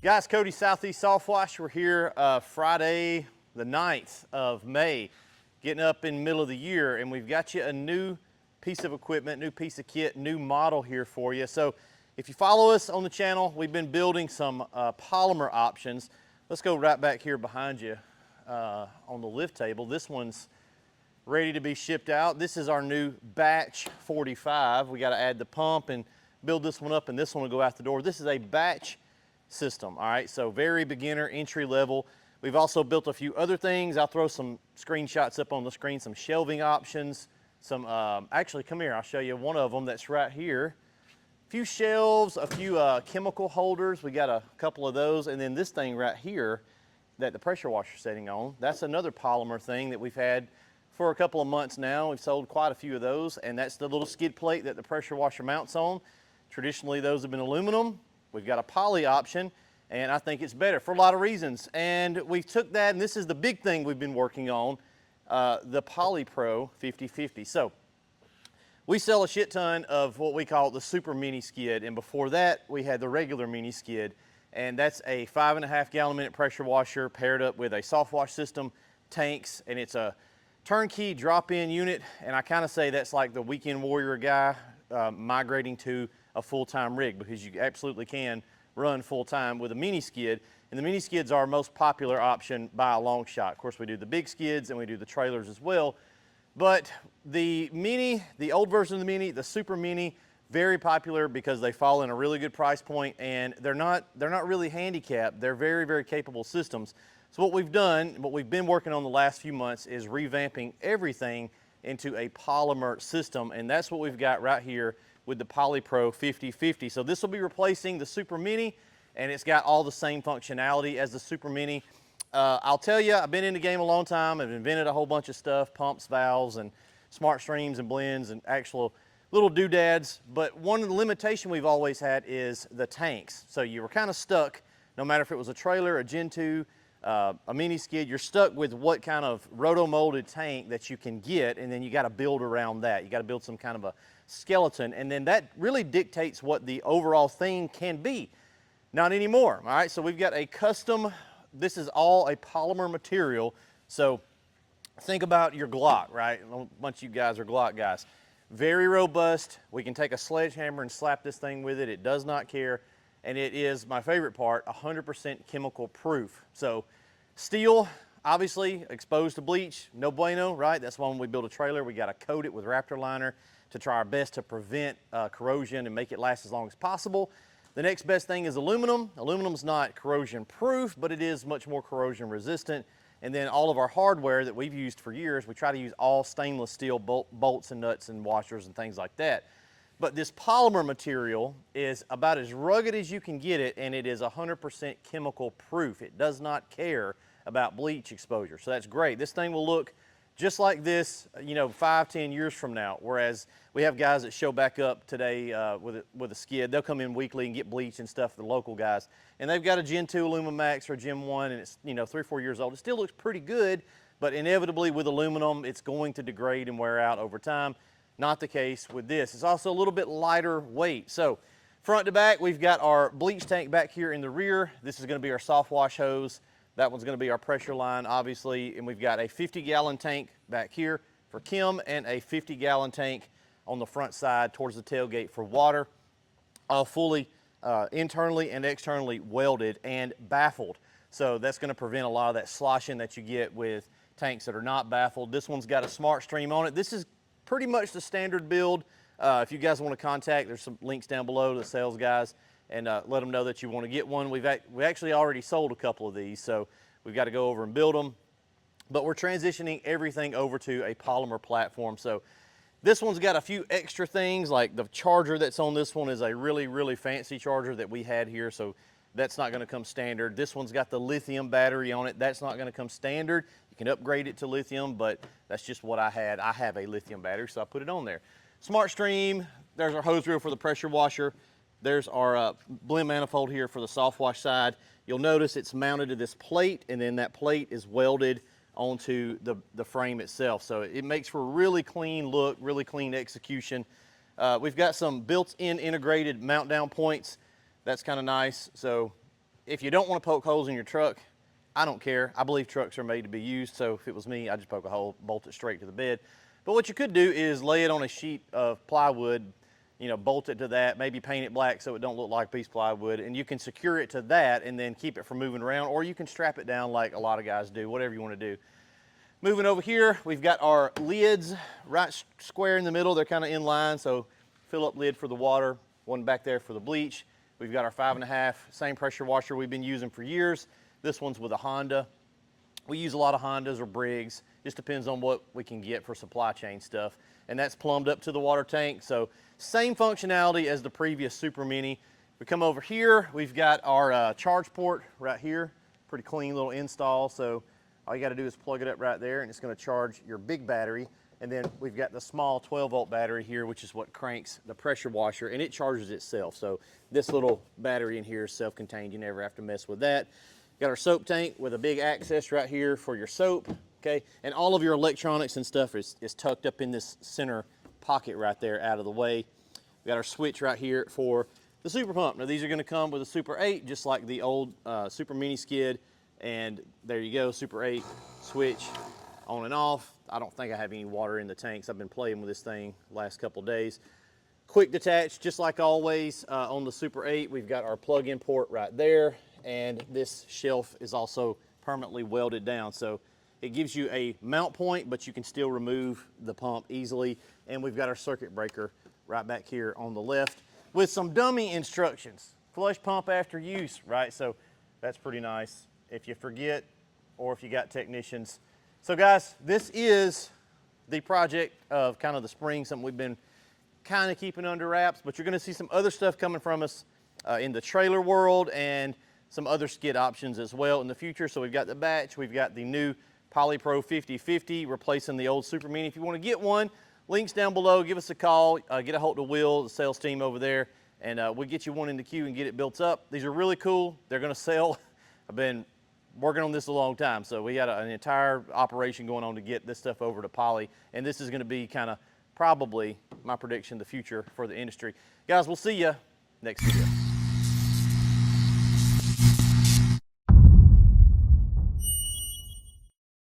Guys, Cody, Southeast Softwash. We're here Friday the 9th of May, getting up in the middle of the year, and we've got you a new piece of equipment, new piece of kit, new model here for you. So if you follow us on the channel, we've been building some polymer options. Let's go right back here behind you on the lift table. This one's ready to be shipped out. This is our new batch 45. We got to add the pump and build this one up, and this one will go out the door. This is a batch system, all right? So very beginner, entry level. We've also built a few other things. I'll throw some screenshots up on the screen, some shelving options, some, actually come here, I'll show you one of them that's right here. A few shelves, a few chemical holders. We got a couple of those, and then this thing right here that the pressure washer's sitting on, that's another polymer thing that we've had for a couple of months now. We've sold quite a few of those, and that's the little skid plate that the pressure washer mounts on. Traditionally, those have been aluminum. We've got a poly option, and I think it's better for a lot of reasons. And we took that, and this is the big thing we've been working on, the PolyPro 50/50. So we sell a shit ton of what we call the super mini skid, and before that, we had the regular mini skid, and that's a 5.5 gallon minute pressure washer paired up with a Softwash system, tanks, and it's a turnkey drop-in unit, and I kind of say that's like the weekend warrior guy migrating to a full-time rig, because you absolutely can run full-time with a mini skid, and the mini skids are our most popular option by a long shot. Of course, we do the big skids and we do the trailers as well, but the mini, the old version of the mini, the super mini, very popular because they fall in a really good price point, and they're not really handicapped. They're very, very capable systems. So what we've done, what we've been working on the last few months, is revamping everything into a polymer system, and that's what we've got right here with the PolyPro 50/50. So this will be replacing the Super Mini, and it's got all the same functionality as the Super Mini. I'll tell you, I've been in the game a long time. I've invented a whole bunch of stuff, pumps, valves, and smart streams and blends and actual little doodads, but one of the limitation we've always had is the tanks. So you were kind of stuck, no matter if it was a trailer, a Gen 2, a mini skid, you're stuck with what kind of roto-molded tank that you can get, and then you got to build around that. You got to build some kind of a skeleton, and then that really dictates what the overall thing can be. Not anymore, all right? So we've got a custom, this is all a polymer material. So think about your Glock, right? A bunch of you guys are Glock guys. Very robust. We can take a sledgehammer and slap this thing with it. It does not care. And it is, my favorite part, 100% chemical proof. So steel, obviously exposed to bleach, no bueno, right? That's why when we build a trailer, we got to coat it with Raptor liner to try our best to prevent corrosion and make it last as long as possible. The next best thing is aluminum. Aluminum's not corrosion proof, but it is much more corrosion resistant. And then all of our hardware that we've used for years, we try to use all stainless steel bolts and nuts and washers and things like that. But this polymer material is about as rugged as you can get it, and it is 100% chemical proof. It does not care about bleach exposure, so that's great. This thing will look just like this, you know, 5-10 years from now, whereas we have guys that show back up today with a skid. They'll come in weekly and get bleach and stuff, the local guys, and they've got a Gen 2 Aluminum Max or a Gen 1, and it's, you know, 3 or 4 years old. It still looks pretty good, but inevitably with aluminum, it's going to degrade and wear out over time. Not the case with this. It's also a little bit lighter weight. So front to back, we've got our bleach tank back here in the rear. This is going to be our Softwash hose. That one's going to be our pressure line, obviously. And we've got a 50-gallon tank back here for chem and a 50-gallon tank on the front side towards the tailgate for water. All fully internally and externally welded and baffled. So that's going to prevent a lot of that sloshing that you get with tanks that are not baffled. This one's got a smart stream on it. This is pretty much the standard build. If you guys want to contact, there's some links down below to the sales guys, and let them know that you want to get one. We actually already sold a couple of these, so we've got to go over and build them. But we're transitioning everything over to a polymer platform. So this one's got a few extra things, like the charger that's on this one is a really, really fancy charger that we had here, so that's not going to come standard. This one's got the lithium battery on it. That's not going to come standard. You can upgrade it to lithium, but that's just what I had. I have a lithium battery, so I put it on there. Smart stream, there's our hose reel for the pressure washer. There's our blend manifold here for the Softwash side. You'll notice it's mounted to this plate, and then that plate is welded onto the frame itself. So it makes for a really clean look, really clean execution. We've got some built-in integrated mount down points. That's kind of nice. So if you don't want to poke holes in your truck, I don't care. I believe trucks are made to be used, so if it was me, I'd just poke a hole, bolt it straight to the bed. But what you could do is lay it on a sheet of plywood, you know, bolt it to that, maybe paint it black so it don't look like a piece of plywood, and you can secure it to that and then keep it from moving around, or you can strap it down like a lot of guys do, whatever you want to do. Moving over here, we've got our lids right square in the middle. They're kind of in line, so fill up lid for the water, one back there for the bleach. We've got our 5.5, same pressure washer we've been using for years. This one's with a Honda. We use a lot of Hondas or Briggs, just depends on what we can get for supply chain stuff. And that's plumbed up to the water tank, so same functionality as the previous Super Mini. We come over here, we've got our charge port right here, pretty clean little install, so all you gotta do is plug it up right there and it's gonna charge your big battery. And then we've got the small 12-volt battery here, which is what cranks the pressure washer, and it charges itself. So this little battery in here is self-contained. You never have to mess with that. Got our soap tank with a big access right here for your soap, okay? And all of your electronics and stuff is tucked up in this center pocket right there out of the way. We got our switch right here for the Super Pump. Now these are gonna come with a Super 8, just like the old Super Mini skid. And there you go, Super 8 switch on and off. I don't think I have any water in the tanks. I've been playing with this thing the last couple days. Quick detach, just like always on the Super 8. We've got our plug-in port right there, and this shelf is also permanently welded down. So it gives you a mount point, but you can still remove the pump easily. And we've got our circuit breaker right back here on the left with some dummy instructions. Flush pump after use, right? So that's pretty nice if you forget or if you got technicians. So guys, this is the project of kind of the spring, something we've been kind of keeping under wraps, but you're gonna see some other stuff coming from us in the trailer world and some other skid options as well in the future. So we've got the batch, we've got the new PolyPro 5050 replacing the old Super Mini. If you wanna get one, links down below, give us a call, get a hold of Will, the sales team over there, and we'll get you one in the queue and get it built up. These are really cool, they're gonna sell. I've been working on this a long time, so we had an entire operation going on to get this stuff over to Poly, and this is going to be kind of probably my prediction, the future for the industry. Guys, we'll see you next video.